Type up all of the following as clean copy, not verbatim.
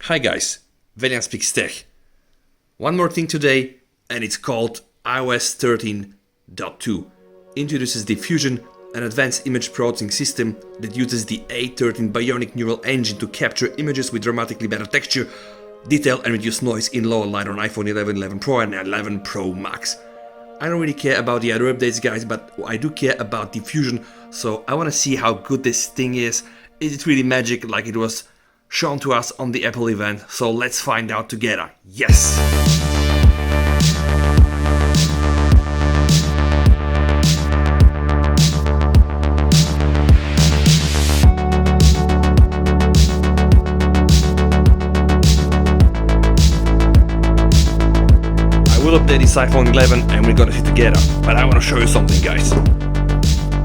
Hi guys, Velian Speaks Tech. One more thing today, and it's called iOS 13.2. Introduces diffusion, an advanced image processing system that uses the A13 Bionic Neural Engine to capture images with dramatically better texture, detail and reduce noise in low light on iPhone 11, 11 Pro and 11 Pro Max. I don't really care about the other updates guys, but I do care about diffusion, so I want to see how good this thing is. Is it really magic like it was shown to us on the Apple event? So let's find out together. Yes! We'll update this iPhone 11 and we're gonna see together, but I wanna show you something guys.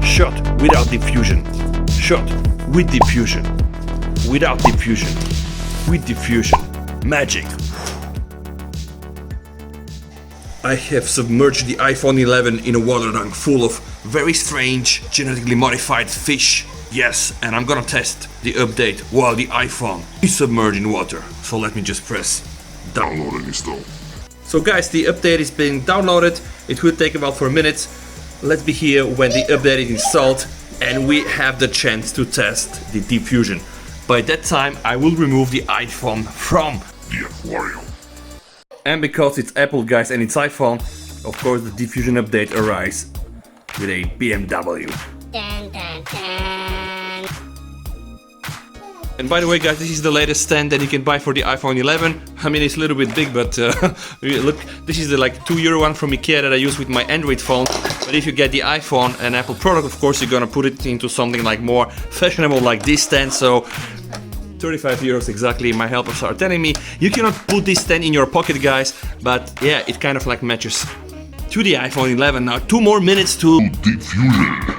Shot without diffusion, shot with diffusion, without diffusion, with diffusion, magic. I have submerged the iPhone 11 in a water tank full of very strange genetically modified fish. Yes, and I'm gonna test the update while the iPhone is submerged in water. So let me just press download and install. So guys, the update is being downloaded. It will take about 4 minutes. Let's be here when the update is installed and we have the chance to test the diffusion. By that time, I will remove the iPhone from the aquarium. And because it's Apple guys and it's iPhone, of course the diffusion update arrives with a BMW. Dun, dun, dun. And by the way guys, this is the latest stand that you can buy for the iPhone 11. I mean, it's a little bit big, but look, this is the like €2 one from IKEA that I use with my Android phone. But if you get the iPhone and Apple product, of course you're gonna put it into something like more fashionable like this stand. So €35 exactly, my helpers are telling me. You cannot put this stand in your pocket guys, but yeah, it kind of like matches to the iPhone 11. Now 2 more minutes to diffusion.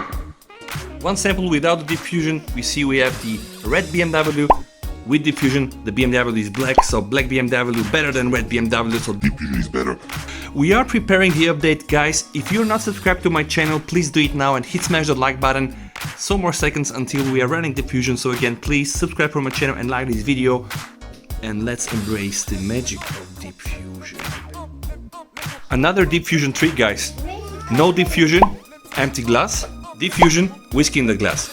One sample without the diffusion, we see we have the red BMW. With diffusion, the BMW is black, so black BMW better than red BMW, so diffusion is better. We are preparing the update guys. If you're not subscribed to my channel, please do it now and smash the like button. Some more seconds until we are running diffusion, so again, please subscribe to my channel and like this video. And let's embrace the magic of diffusion. Another diffusion trick guys. No diffusion, empty glass. Diffusion, whiskey in the glass.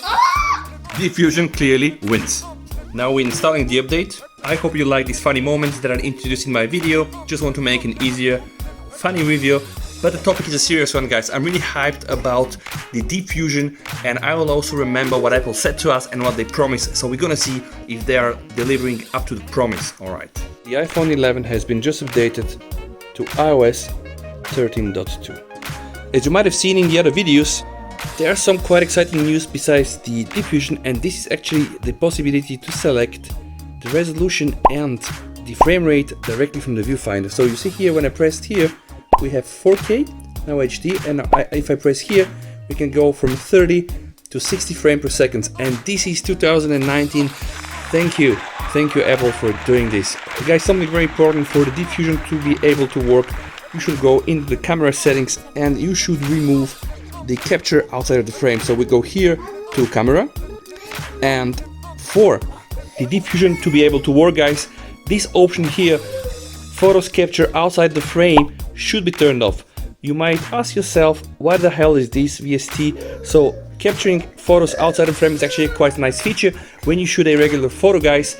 Diffusion clearly wins. Now we're installing the update. I hope you like these funny moments that are introduced in my video. Just want to make an easier, funny review. But the topic is a serious one guys. I'm really hyped about the diffusion and I will also remember what Apple said to us and what they promised. So we're gonna see if they are delivering up to the promise. Alright. The iPhone 11 has been just updated to iOS 13.2. As you might have seen in the other videos, there are some quite exciting news besides the diffusion, and this is actually the possibility to select the resolution and the frame rate directly from the viewfinder. So you see here when I pressed here, we have 4K, now HD, and if I press here, we can go from 30 to 60 frames per second, and this is 2019. Thank you Apple for doing this. Guys, something very important for the diffusion to be able to work, you should go into the camera settings and you should remove the capture outside of the frame. So we go here to camera, and for the diffusion to be able to work guys, this option here, photos capture outside the frame, should be turned off. You might ask yourself, why the hell is this VST? So capturing photos outside the frame is actually quite a nice feature. When you shoot a regular photo guys,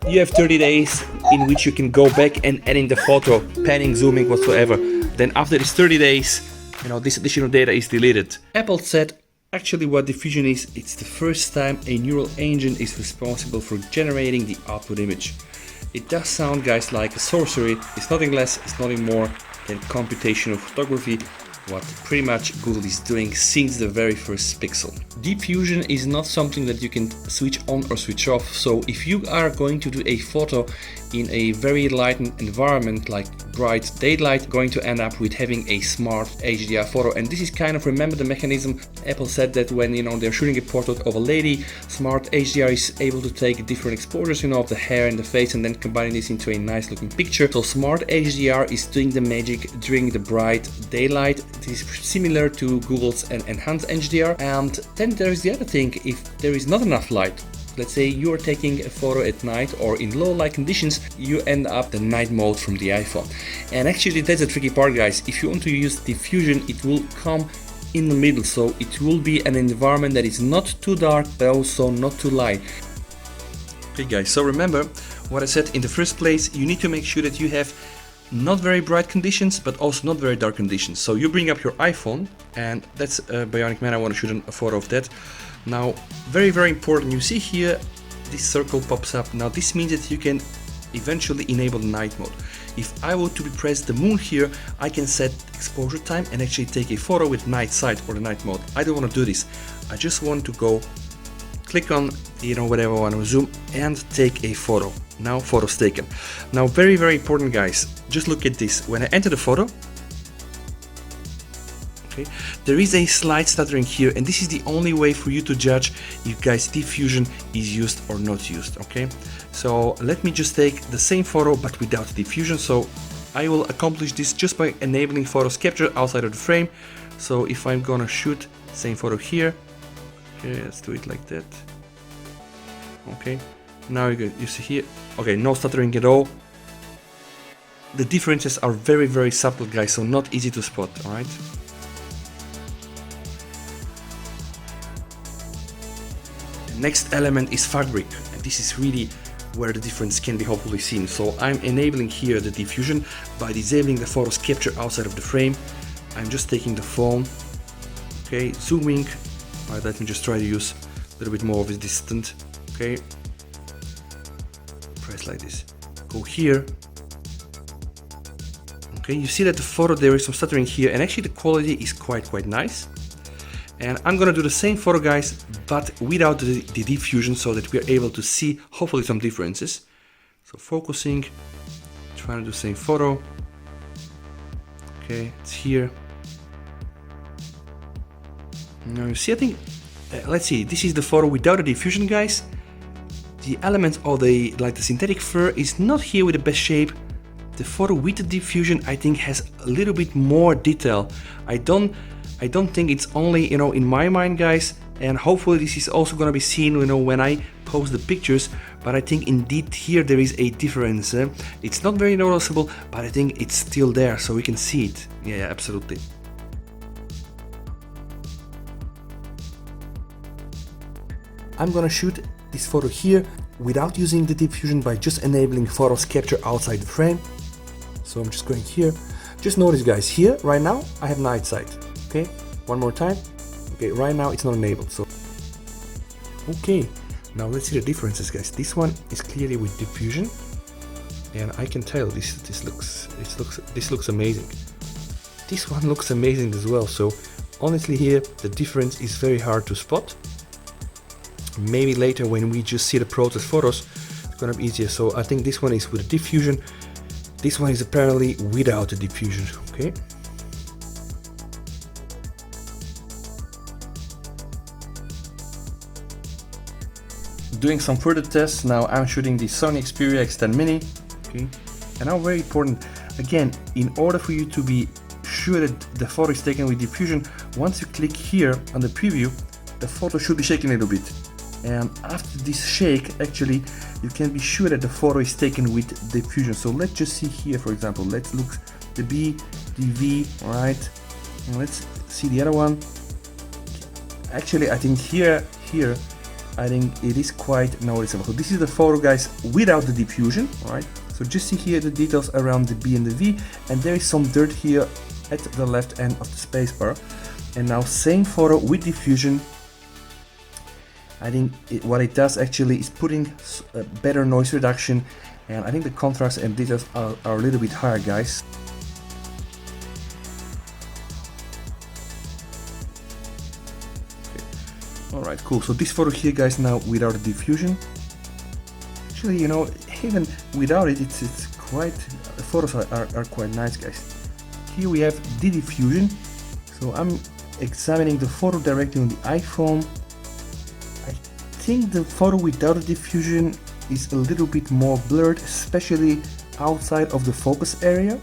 you have 30 days in which you can go back and edit the photo, panning, zooming, whatsoever. Then after these 30 days, you know, this additional data is deleted. Apple said actually what diffusion is, it's the first time a neural engine is responsible for generating the output image. It does sound guys like a sorcery. It's nothing less, it's nothing more than computational photography, what pretty much Google is doing since the very first Pixel. Diffusion is not something that you can switch on or switch off, so if you are going to do a photo in a very lightened environment like bright daylight, going to end up with having a smart HDR photo. And this is kind of, remember the mechanism, Apple said that when they're shooting a portrait of a lady, smart HDR is able to take different exposures of the hair and the face and then combining this into a nice looking picture. So smart HDR is doing the magic during the bright daylight. It is similar to Google's enhanced HDR. And then there is the other thing, if there is not enough light, let's say you're taking a photo at night or in low light conditions, you end up the night mode from the iPhone. And actually that's the tricky part, guys. If you want to use diffusion, it will come in the middle, so it will be an environment that is not too dark but also not too light. Okay guys, so remember what I said in the first place. You need to make sure that you have not very bright conditions but also not very dark conditions. So you bring up your iPhone, and that's Bionic Man. I want to shoot a photo of that. Now, very important, you see here this circle pops up. Now this means that you can eventually enable night mode. If I were to press the moon here, I can set exposure time and actually take a photo with night sight or the night mode. I don't want to do this. I just want to go click on, you know, whatever I want to zoom and take a photo. Now photo's taken. Now very important, guys, just look at this. When I enter the photo, okay, there is a slight stuttering here, and this is the only way for you to judge if, guys, diffusion is used or not used. Okay, so let me just take the same photo but without diffusion. So I will accomplish this just by enabling photos capture outside of the frame. So if I'm gonna shoot same photo here, okay, let's do it like that. Okay, now you see here, okay, no stuttering at all. The differences are very subtle, guys, so not easy to spot. All right. Next element is fabric, and this is really where the difference can be hopefully seen. So I'm enabling here the diffusion by disabling the photos capture outside of the frame. I'm just taking the phone, okay, zooming. All right, let me just try to use a little bit more of a distance. Okay, press like this, go here. Okay, you see that the photo, there is some stuttering here, and actually the quality is quite nice. And I'm gonna do the same photo, guys, but without the diffusion, so that we're able to see hopefully some differences. So focusing, trying to do the same photo. Okay, it's here. Now you see, I think, let's see, this is the photo without the diffusion, guys. The element of the synthetic fur is not here with the best shape. The photo with the diffusion, I think, has a little bit more detail. I don't think it's only, you know, in my mind, guys, and hopefully this is also going to be seen, you know, when I post the pictures, but I think indeed here there is a difference. It's not very noticeable, but I think it's still there, so we can see it. Yeah, absolutely. I'm gonna shoot this photo here without using the diffusion by just enabling photos capture outside the frame. So I'm just going here. Just notice, guys, here right now I have night sight. Okay, one more time. Okay, right now it's not enabled. So okay, now let's see the differences, guys. This one is clearly with diffusion, and I can tell this looks amazing. This one looks amazing as well. So honestly, here the difference is very hard to spot. Maybe later when we just see the process photos, it's gonna be easier. So I think this one is with a diffusion. This one is apparently without the diffusion. Okay. Doing some further tests. Now I'm shooting the Sony Xperia X10 Mini. Okay. And now very important, again, in order for you to be sure that the photo is taken with diffusion, once you click here on the preview, the photo should be shaking a little bit. And after this shake, actually, you can be sure that the photo is taken with diffusion. So let's just see here, for example, let's look the B, the V, all right? And let's see the other one. Actually, I think here, I think it is quite noticeable. So this is the photo, guys, without the diffusion, all right? So just see here the details around the B and the V, and there is some dirt here at the left end of the spacebar. And now same photo with diffusion. I think what it does actually is putting a better noise reduction, and I think the contrast and details are a little bit higher, guys. Okay. Alright, cool. So this photo here, guys, now without the diffusion. Actually, you know, even without it, it's quite, the photos are quite nice, guys. Here we have the diffusion. So I'm examining the photo directly on the iPhone. I think the photo without the diffusion is a little bit more blurred, especially outside of the focus area.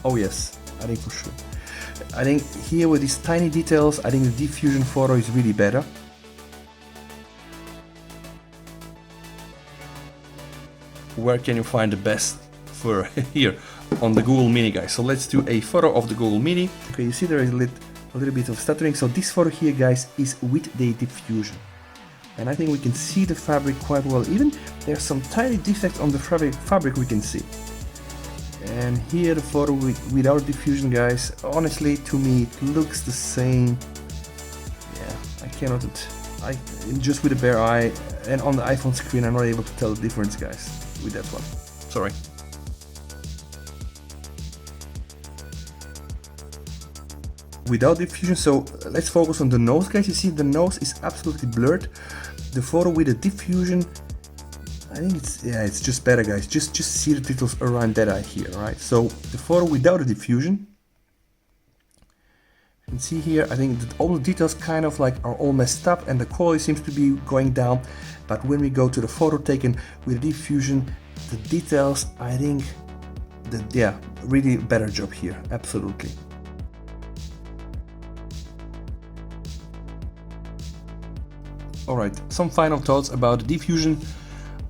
Oh yes, I think for sure. I think here with these tiny details, I think the diffusion photo is really better. where can you find the best fur? Here on the Google Mini, guys. So let's do a photo of the Google Mini. Okay, you see there is a little bit of stuttering. So this photo here, guys, is with the diffusion. And I think we can see the fabric quite well. Even there's some tiny defects on the fabric we can see. And here the photo without diffusion, guys. Honestly, to me, it looks the same. Yeah, I cannot. Just with a bare eye and on the iPhone screen, I'm not able to tell the difference, guys, with that one. Sorry. Without diffusion, so let's focus on the nose, guys. You see the nose is absolutely blurred. The photo with the diffusion, I think it's just better, guys. Just see the details around that eye here, right? So the photo without the diffusion, you can see here, I think that all the details kind of like are all messed up and the quality seems to be going down. But when we go to the photo taken with the diffusion, the details, I think that, yeah, really better job here, absolutely. Alright, some final thoughts about the diffusion.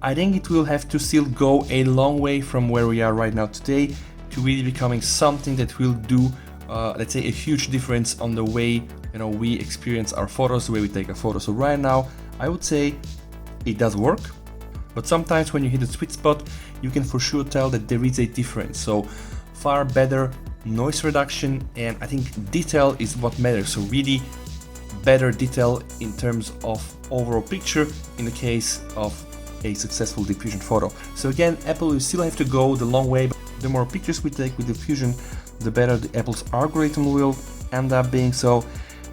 I think it will have to still go a long way from where we are right now today to really becoming something that will do, let's say, a huge difference on the way we experience our photos, the way we take our photos. So right now, I would say it does work, but sometimes when you hit a sweet spot, you can for sure tell that there is a difference. So far better noise reduction, and I think detail is what matters. So really better detail in terms of overall picture in the case of a successful diffusion photo. So again, Apple will still have to go the long way. The more pictures we take with diffusion, the better the Apple's algorithm will end up being. So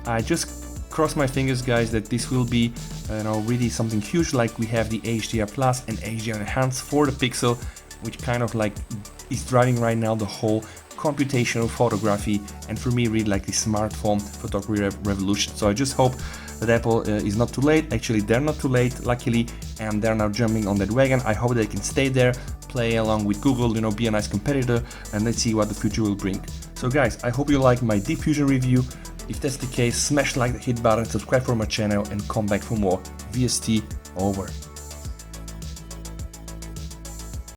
I just cross my fingers, guys, that this will be really something huge, like we have the HDR Plus and HDR Enhanced for the Pixel, which kind of like is driving right now the whole computational photography, and for me really like the smartphone photography revolution. So I just hope that Apple is not too late. Actually, they're not too late, luckily, and they're now jumping on that wagon. I hope they can stay there, play along with Google, be a nice competitor, and let's see what the future will bring. So guys, I hope you liked my diffusion review. If that's the case, smash like the hit button, subscribe for my channel, and come back for more. VST over.